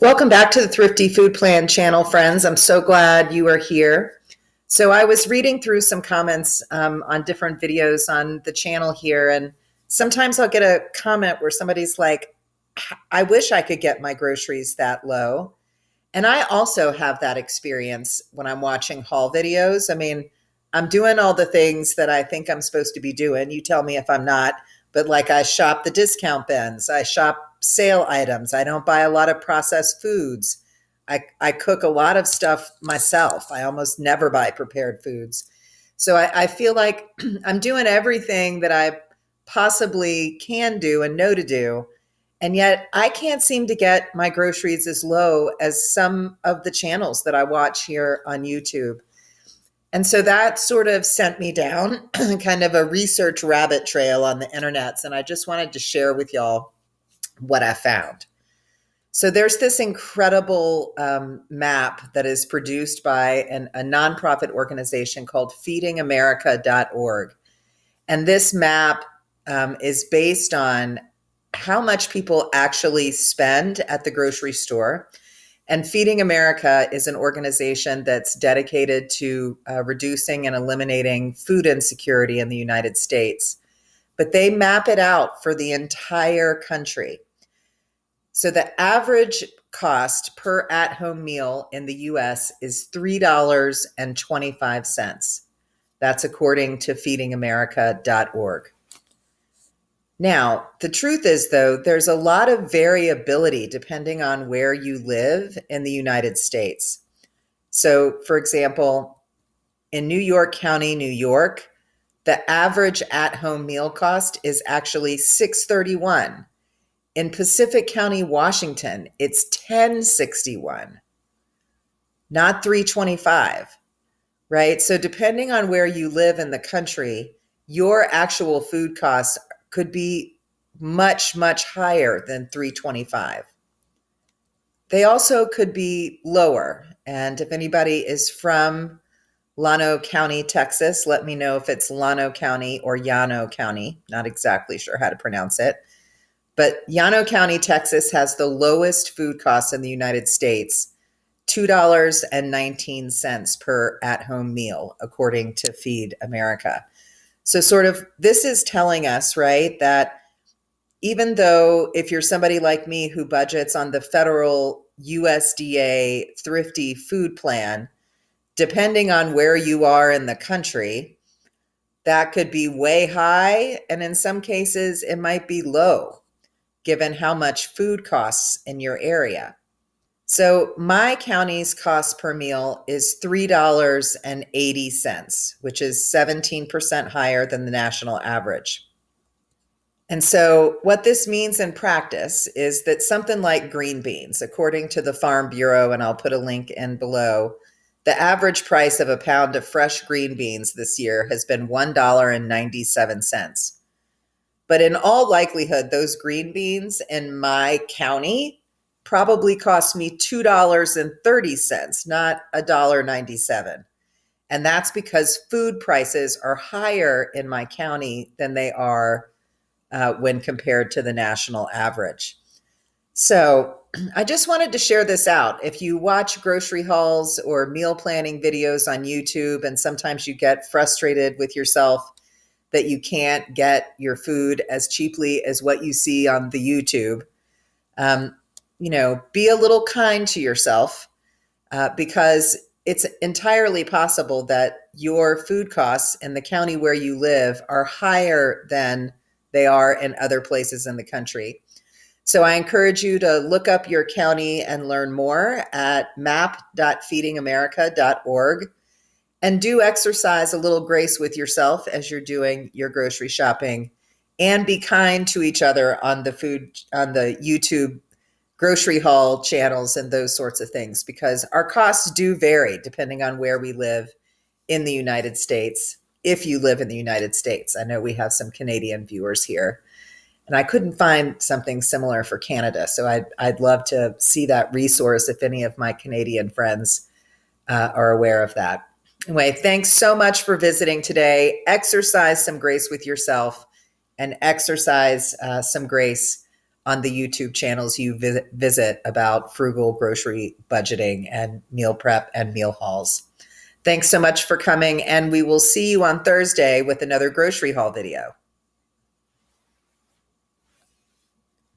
Welcome back to the Thrifty Food Plan channel, friends. I'm so glad you are here. So I was reading through some comments on different videos on the channel here, and sometimes I'll get a comment where somebody's like, I wish I could get my groceries that low. And I also have that experience when I'm watching haul videos. I mean, I'm doing all the things that I think I'm supposed to be doing. You tell me if I'm not, but like I shop the discount bins, I shop sale items, I don't buy a lot of processed foods. I cook a lot of stuff myself. I almost never buy prepared foods. So I feel like I'm doing everything that I possibly can do and know to do, and yet I can't seem to get my groceries as low as some of the channels that I watch here on YouTube. And so that sort of sent me down kind of a research rabbit trail on the internets. And I just wanted to share with y'all what I found. So there's this incredible map that is produced by a nonprofit organization called feedingamerica.org. And this map is based on how much people actually spend at the grocery store. And Feeding America is an organization that's dedicated to reducing and eliminating food insecurity in the United States. But they map it out for the entire country. So the average cost per at-home meal in the US is $3.25. That's according to feedingamerica.org. Now, the truth is, though, there's a lot of variability depending on where you live in the United States. So, for example, in New York County, New York, the average at-home meal cost is actually $6.31. In Pacific County, Washington, it's $10.61, not $3.25, right? So depending on where you live in the country, your actual food costs could be much, much higher than $3.25. They also could be lower. And if anybody is from Llano County, Texas, let me know if it's Llano County or Llano County. Not exactly sure how to pronounce it. But Llano County, Texas has the lowest food costs in the United States, $2.19 per at-home meal, according to Feed America. So sort of this is telling us, right, that even though if you're somebody like me who budgets on the federal USDA thrifty food plan, depending on where you are in the country, that could be way high. And in some cases, it might be low, given how much food costs in your area. So my county's cost per meal is $3.80, which is 17% higher than the national average. And so what this means in practice is that something like green beans, according to the Farm Bureau, and I'll put a link in below, the average price of a pound of fresh green beans this year has been $1.97. But in all likelihood, those green beans in my county probably cost me $2.30, not $1.97. And that's because food prices are higher in my county than they are when compared to the national average. So I just wanted to share this out. If you watch grocery hauls or meal planning videos on YouTube, and sometimes you get frustrated with yourself that you can't get your food as cheaply as what you see on the YouTube, be a little kind to yourself because it's entirely possible that your food costs in the county where you live are higher than they are in other places in the country. So I encourage you to look up your county and learn more at map.feedingamerica.org. And do exercise a little grace with yourself as you're doing your grocery shopping, and be kind to each other on the YouTube grocery haul channels and those sorts of things, because our costs do vary depending on where we live in the United States. If you live in the United States, I know we have some Canadian viewers here, and I couldn't find something similar for Canada. So I'd love to see that resource if any of my Canadian friends are aware of that. Anyway, thanks so much for visiting today. Exercise some grace with yourself and exercise some grace on the YouTube channels you visit about frugal grocery budgeting and meal prep and meal hauls. Thanks so much for coming, and we will see you on Thursday with another grocery haul video.